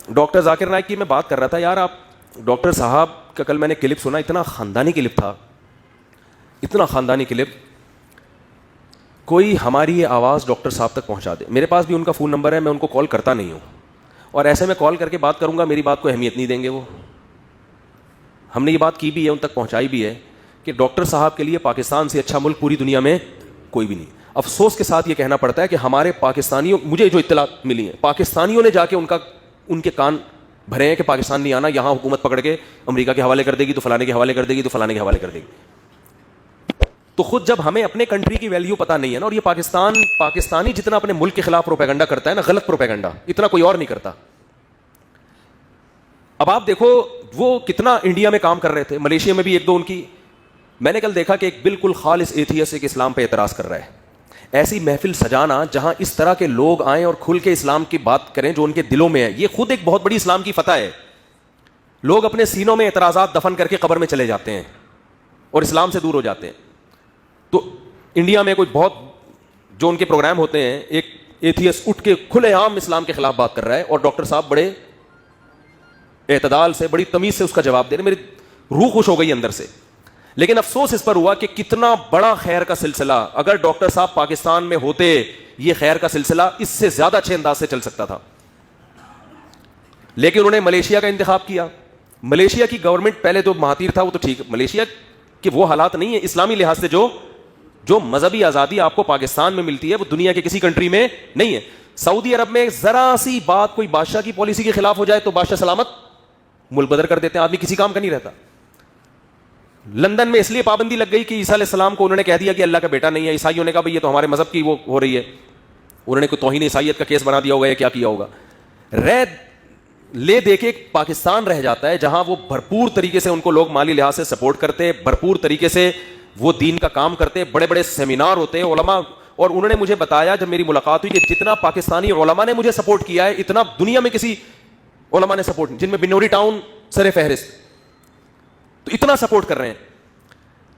Doctor Zakir Naik کی میں بات کر رہا تھا. یار آپ ڈاکٹر صاحب کا کل میں نے کلپ سنا, اتنا خاندانی کلپ تھا, اتنا خاندانی کلپ. کوئی ہماری یہ آواز ڈاکٹر صاحب تک پہنچا دے. میرے پاس بھی ان کا فون نمبر ہے, میں ان کو کال کرتا نہیں ہوں, اور ایسے میں کال کر کے بات کروں گا میری بات کو اہمیت نہیں دیں گے وہ. ہم نے یہ بات کی بھی ہے, ان تک پہنچائی بھی ہے کہ ڈاکٹر صاحب کے لیے پاکستان سے اچھا ملک پوری دنیا میں کوئی بھی نہیں. افسوس کے ساتھ یہ کہنا پڑتا ہے کہ ہمارے پاکستانیوں, مجھے جو اطلاعات ملی ہیں, پاکستانیوں نے جا کے ان کے کان بھرے ہیں کہ پاکستان نہیں آنا, یہاں حکومت پکڑ کے امریکہ کے حوالے کر دے گی تو فلانے کے حوالے کر دے گی تو فلانے کے حوالے کر دے گی. تو خود جب ہمیں اپنے کنٹری کی ویلیو پتہ نہیں ہے نا, اور یہ پاکستانی جتنا اپنے ملک کے خلاف پروپیگنڈا کرتا ہے نا, غلط پروپیگنڈا, اتنا کوئی اور نہیں کرتا. اب آپ دیکھو وہ کتنا انڈیا میں کام کر رہے تھے, ملیشیا میں بھی ایک دو ان کی. میں نے کل دیکھا کہ ایک بالکل خالص ایتھیسٹ ایک اسلام پہ اعتراض کر رہا ہے. ایسی محفل سجانا جہاں اس طرح کے لوگ آئیں اور کھل کے اسلام کی بات کریں جو ان کے دلوں میں ہے, یہ خود ایک بہت بڑی اسلام کی فتح ہے. لوگ اپنے سینوں میں اعتراضات دفن کر کے قبر میں چلے جاتے ہیں اور اسلام سے دور ہو جاتے ہیں. تو انڈیا میں کوئی بہت جو ان کے پروگرام ہوتے ہیں, ایک ایتھیسٹ اٹھ کے کھلے عام اسلام کے خلاف بات کر رہا ہے, اور ڈاکٹر صاحب بڑے اعتدال سے, بڑی تمیز سے اس کا جواب دے رہے. میری روح خوش ہو گئی اندر سے. لیکن افسوس اس پر ہوا کہ کتنا بڑا خیر کا سلسلہ, اگر ڈاکٹر صاحب پاکستان میں ہوتے, یہ خیر کا سلسلہ اس سے زیادہ اچھے انداز سے چل سکتا تھا. لیکن انہوں نے ملیشیا کا انتخاب کیا. ملیشیا کی گورنمنٹ پہلے تو مہاتیر تھا, وہ تو ٹھیک, ملیشیا کے وہ حالات نہیں ہے اسلامی لحاظ سے. جو مذہبی آزادی آپ کو پاکستان میں ملتی ہے وہ دنیا کے کسی کنٹری میں نہیں ہے. سعودی عرب میں ذرا سی بات کوئی بادشاہ کی پالیسی کے خلاف ہو جائے تو بادشاہ سلامت ملک بدر کر دیتے ہیں, آدمی کسی کام کا نہیں رہتا. لندن میں اس لیے پابندی لگ گئی کہ عیسیٰ علیہ السلام کو انہوں نے کہہ دیا کہ اللہ کا بیٹا نہیں ہے. عیسائیوں نے کہا بھئی یہ تو ہمارے مذہب کی وہ ہو رہی ہے, انہوں نے کوئی توہین عیسائیت کا کیس بنا دیا ہوگا یا کیا کیا ہوگا. لے دے کے پاکستان رہ جاتا ہے جہاں وہ بھرپور طریقے سے ان کو لوگ مالی لحاظ سے سپورٹ کرتے, بھرپور طریقے سے وہ دین کا کام کرتے, بڑے بڑے سیمینار ہوتے ہیں علماء. اور انہوں نے مجھے بتایا جب میری ملاقات ہوئی کہ جتنا پاکستانی علماء نے مجھے سپورٹ کیا ہے اتنا دنیا میں کسی علماء نے سپورٹ, جن میں بنوری ٹاؤن سر فہرست, تو اتنا سپورٹ کر رہے ہیں.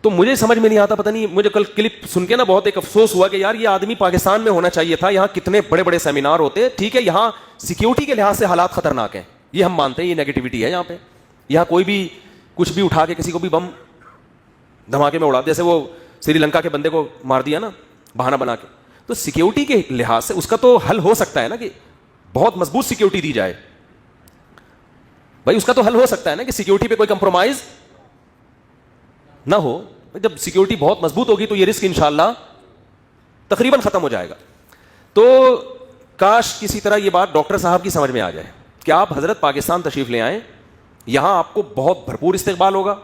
تو مجھے سمجھ میں نہیں آتا, پتہ نہیں, مجھے کل کلپ سن کے نا بہت ایک افسوس ہوا کہ یار یہ آدمی پاکستان میں ہونا چاہیے تھا. یہاں کتنے بڑے بڑے سیمینار ہوتے. ٹھیک ہے یہاں سیکیورٹی کے لحاظ سے حالات خطرناک ہیں, یہ ہم مانتے ہیں, یہ نیگیٹیوٹی ہے یہاں پہ. یہاں کوئی بھی کچھ بھی اٹھا کے کسی کو بھی بم دھماکے میں اڑا, جیسے وہ سری لنکا کے بندے کو مار دیا نا بہانہ بنا کے. تو سیکیورٹی کے لحاظ سے اس کا تو حل ہو سکتا ہے نا کہ بہت مضبوط سیکیورٹی دی جائے. بھائی اس کا تو حل ہو سکتا ہے نا کہ سیکیورٹی پہ کوئی کمپرومائز نہ ہو. جب سیکیورٹی بہت مضبوط ہوگی تو یہ رسک انشاءاللہ تقریباً ختم ہو جائے گا. تو کاش کسی طرح یہ بات ڈاکٹر صاحب کی سمجھ میں آ جائے کہ آپ حضرت پاکستان تشریف لے آئیں, یہاں آپ کو بہت بھرپور استقبال ہوگا,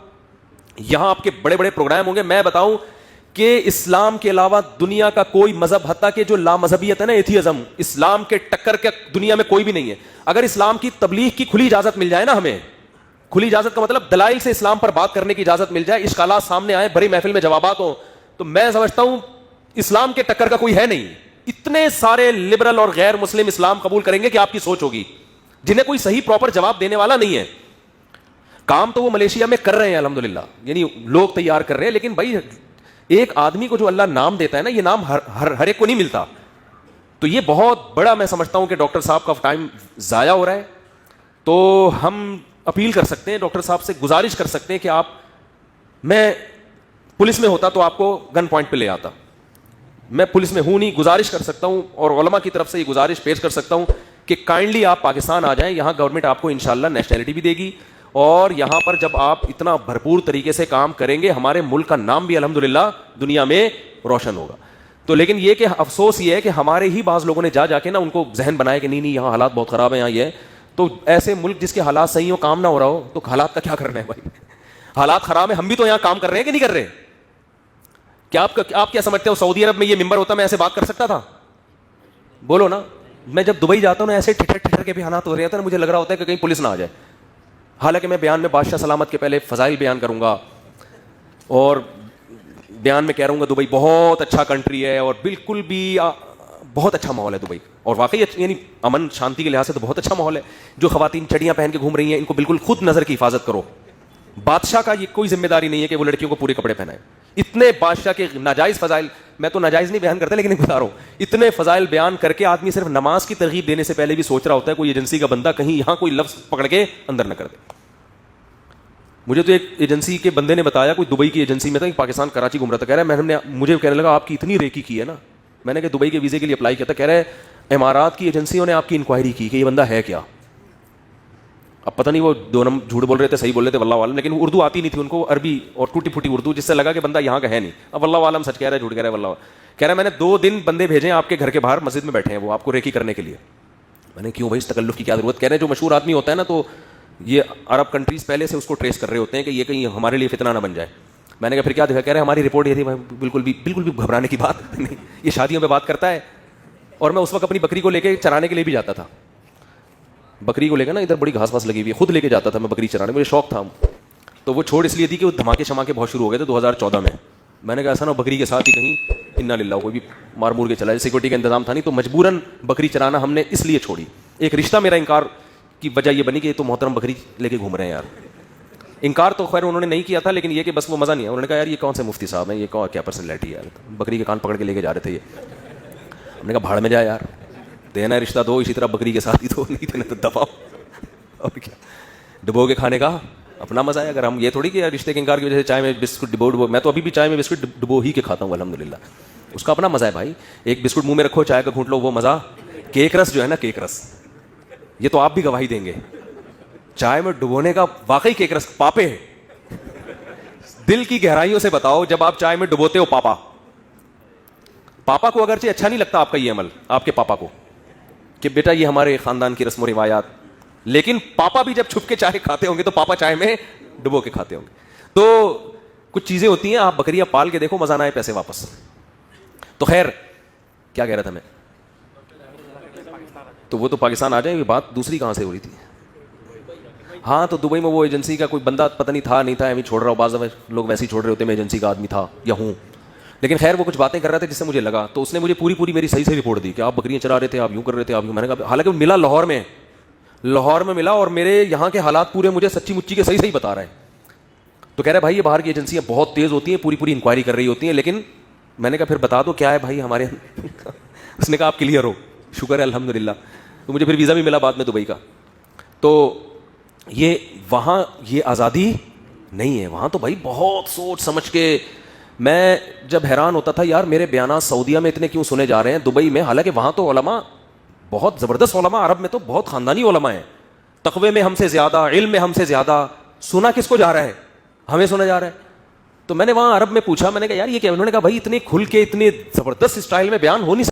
یہاں آپ کے بڑے بڑے پروگرام ہوں گے. میں بتاؤں کہ اسلام کے علاوہ دنیا کا کوئی مذہب, حتیٰ کہ جو لامذہبیت ہے نا, ایتھیزم, اسلام کے ٹکر کے دنیا میں کوئی بھی نہیں ہے. اگر اسلام کی تبلیغ کی کھلی اجازت مل جائے نا, ہمیں کھلی اجازت کا مطلب دلائل سے اسلام پر بات کرنے کی اجازت مل جائے, اشکالات سامنے آئے, بڑی محفل میں جوابات ہوں, تو میں سمجھتا ہوں اسلام کے ٹکر کا کوئی ہے نہیں. اتنے سارے لبرل اور غیر مسلم اسلام قبول کریں گے کہ آپ کی سوچ ہوگی, جنہیں کوئی صحیح پراپر جواب دینے والا نہیں ہے. کام تو وہ ملیشیا میں کر رہے ہیں الحمدللہ, یعنی لوگ تیار کر رہے ہیں. لیکن بھائی ایک آدمی کو جو اللہ نام دیتا ہے نا, یہ نام ہر ایک کو نہیں ملتا. تو یہ بہت بڑا میں سمجھتا ہوں کہ ڈاکٹر صاحب کا ٹائم ضائع ہو رہا ہے. تو ہم اپیل کر سکتے ہیں, ڈاکٹر صاحب سے گزارش کر سکتے ہیں کہ آپ, میں پولیس میں ہوتا تو آپ کو گن پوائنٹ پہ لے آتا, میں پولیس میں ہوں نہیں, گزارش کر سکتا ہوں اور علماء کی طرف سے یہ گزارش پیش کر سکتا ہوں کہ کائنڈلی آپ پاکستان آ جائیں. یہاں گورنمنٹ آپ کو انشاءاللہ نیشنلٹی بھی دے گی, اور یہاں پر جب آپ اتنا بھرپور طریقے سے کام کریں گے, ہمارے ملک کا نام بھی الحمدللہ دنیا میں روشن ہوگا. تو لیکن یہ کہ افسوس یہ ہے کہ ہمارے ہی بعض لوگوں نے جا کے نا ان کو ذہن بنایا کہ نہیں یہاں حالات بہت خراب ہیں, یہاں یہ ہے. تو ایسے ملک جس کے حالات صحیح ہو, کام نہ ہو رہا ہو, تو حالات کا کیا کرنا ہے بھائی. حالات خراب ہیں, ہم بھی تو یہاں کام کر رہے ہیں کہ نہیں کر رہے. کیا آپ کیا سمجھتے ہو سعودی عرب میں یہ ممبر ہوتا میں ایسے بات کر سکتا تھا؟ بولو نا. میں جب دبئی جاتا ہوں نا, ایسے ٹھٹر کے بیانات ہو رہے ہوتے ہیں, مجھے لگ رہا ہوتا ہے کہ کہیں پولیس نہ آ جائے. حالانکہ میں بیان میں بادشاہ سلامت کے پہلے فضائل بیان کروں گا, اور بیان میں کہہ رہا ہوں گا دبئی بہت اچھا کنٹری ہے, اور بالکل بھی بہت اچھا ماحول ہے دبئی, اور واقعی یعنی امن شانتی کے لحاظ سے تو بہت اچھا ماحول ہے. جو خواتین چڑیاں پہن کے گھوم رہی ہیں, ان کو بالکل خود نظر کی حفاظت کرو, بادشاہ کا یہ کوئی ذمہ داری نہیں ہے کہ وہ لڑکیوں کو پورے کپڑے پہنائے. اتنے بادشاہ کے ناجائز فضائل, میں تو ناجائز نہیں بیان کرتا لیکن بتا رہا ہوں, اتنے فضائل بیان کر کے آدمی صرف نماز کی ترغیب دینے سے پہلے بھی سوچ رہا ہوتا ہے کوئی ایجنسی کا بندہ کہیں یہاں کوئی لفظ پکڑ کے اندر نہ کر دے. مجھے تو ایک ایجنسی کے بندے نے بتایا, کوئی دبئی کی ایجنسی میں تھا, پاکستان کراچی گھوم رہا تھا, کہہ رہا ہے مجھے کہنے لگا آپ کی اتنی ریکی کی ہے نا. میں نے کہا دبئی کے ویزے کے لیے اپلائی کیا تھا, کہہ رہے امارات کی ایجنسیوں نے آپ کی انکوائری کی کہ یہ بندہ ہے کیا. اب پتہ نہیں وہ دونوں جھوٹ بول رہے تھے صحیح بول رہے تھے واللہ عالم, لیکن اردو آتی نہیں تھی ان کو, عربی اور ٹوٹی پھوٹی اردو, جس سے لگا کہ بندہ یہاں کا ہے نہیں. اب واللہ عالم سچ کہہ رہا ہے جھوٹ کہہ رہا ہے واللہ. کہہ رہا ہے میں نے 2 دن بندے بھیجے ہیں آپ کے گھر کے باہر, مسجد میں بیٹھے ہیں وہ آپ کو ریکی کرنے کے لیے. میں نے کیوں بھائی اس تکلف کی کیا ضرورت. کہہ رہے ہیں جو مشہور آدمی ہوتا ہے نا تو یہ عرب کنٹریز پہلے سے اس کو ٹریس کر رہے ہوتے ہیں کہ یہ کہیں ہمارے لیے فتنہ نہ بن جائے. میں نے کہا پھر کیا دکھا. کہہ رہے ہماری رپورٹ یہ تھی. بالکل بھی گھبرانے کی بات نہیں, یہ شادیوں میں بات کرتا ہے. اور میں اس وقت اپنی بکری کو لے کے چرانے کے لیے بھی جاتا تھا, بکری کو لے کے نا ادھر بڑی گھاس واس لگی ہوئی ہے, خود لے کے جاتا تھا میں بکری چرانے, مجھے شوق تھا. تو وہ چھوڑ اس لیے تھی کہ وہ دھماکے شماکے بہت شروع ہو گئے تھے 2014 میں. میں نے کہا ایسا نا بکری کے ساتھ ہی کہیں انا للہ کوئی بھی مار مور کے چلا جائے, سیکورٹی کا انتظام تھا نہیں, تو مجبوراً بکری چرانا ہم نے اس لیے چھوڑی. ایک رشتہ میرا انکار کی وجہ یہ بنی کہ یہ تو محترم بکری لے کے گھوم رہے ہیں یار. انکار تو خیر انہوں نے نہیں کیا تھا, لیکن یہ کہ بس وہ مزہ نہیں ہے. انہوں نے کہا یار یہ کون سے مفتی صاحب ہیں, یہ کیا پرسنالٹی ہے یار, بکری کے کان پکڑ کے لے کے جا رہے تھے یہ. ہم نے کہا بھاڑ میں جائے یار, دینا ہے رشتہ دو, اسی طرح بکری کے ساتھ ہی دو, نہیں دینا تو دباؤ. اور کیا ڈبو کے کھانے کا اپنا مزہ ہے. اگر ہم یہ تھوڑی کہ رشتے کے انکار کی وجہ سے چائے میں بسکٹ ڈبو, میں تو ابھی بھی چائے میں بسکٹ ڈبو ہی کے کھاتا ہوں الحمدللہ. اس کا اپنا مزہ ہے بھائی. ایک بسکٹ منہ میں رکھو, چائے کا گھونٹ لو, وہ مزہ. کیک رس جو ہے نا, کیک رس, یہ تو آپ بھی گواہی دیں گے, چائے میں ڈبونے کا واقعی کیک رس پاپے ہے. دل کی گہرائیوں سے بتاؤ, جب آپ چائے میں ڈبوتے ہو پاپا کو اگرچہ اچھا نہیں لگتا آپ کا یہ عمل, آپ کے پاپا کو, کہ بیٹا یہ ہمارے خاندان کی رسم و روایات, لیکن پاپا بھی جب چھپ کے چائے کھاتے ہوں گے تو پاپا چائے میں ڈبو کے کھاتے ہوں گے. تو کچھ چیزیں ہوتی ہیں, آپ بکریاں پال کے دیکھو, مزہ نہ آئے پیسے واپس. تو خیر کیا کہہ رہا تھا میں, تو وہ تو پاکستان آ جائے, یہ بات دوسری کہاں سے ہو رہی تھی. ہاں تو دبئی میں وہ ایجنسی کا کوئی بندہ پتہ نہیں تھا نہیں تھا, ایویں چھوڑ رہا ہوں, بعض لوگ ویسے ہی چھوڑ رہے ہوتے ہیں میں ایجنسی کا آدمی تھا یا ہوں. لیکن خیر وہ کچھ باتیں کر رہا تھا جس سے مجھے لگا, تو اس نے مجھے پوری میری صحیح سے رپورٹ دی کہ آپ بکریاں چرا رہے تھے, آپ یوں کر رہے تھے, آپ یوں. میں نے کہا حالانکہ وہ ملا لاہور میں ملا, اور میرے یہاں کے حالات پورے مجھے سچی مچی کے صحیح بتا رہا ہے. تو کہہ رہا ہے بھائی یہ باہر کی ایجنسیاں بہت تیز ہوتی ہیں, پوری انکوائری کر رہی ہوتی ہیں, لیکن میں نے کہا پھر بتا دو کیا ہے بھائی ہمارے. اس نے کہا آپ کلیئر ہو, شکر ہے الحمدللہ. تو مجھے پھر ویزا بھی ملا بعد میں دبئی کا. تو یہ وہاں یہ آزادی نہیں ہے, وہاں تو بھائی بہت سوچ سمجھ کے. میں جب حیران ہوتا تھا یار میرے بیانات سعودیہ میں اتنے کیوں سنے جا رہے ہیں, دبئی میں, حالانکہ وہاں تو علماء بہت زبردست علماء, عرب میں تو بہت خاندانی علماء ہیں, تقوی میں ہم سے زیادہ, علم میں ہم سے زیادہ. سنا کس کو جا رہا ہے, ہمیں سنا جا رہا ہے. تو میں نے وہاں عرب میں پوچھا, میں نے کہا یار یہ کیا. انہوں نے کہا بھائی اتنے کھل کے اتنے زبردست اسٹائل میں بیان ہو نہیں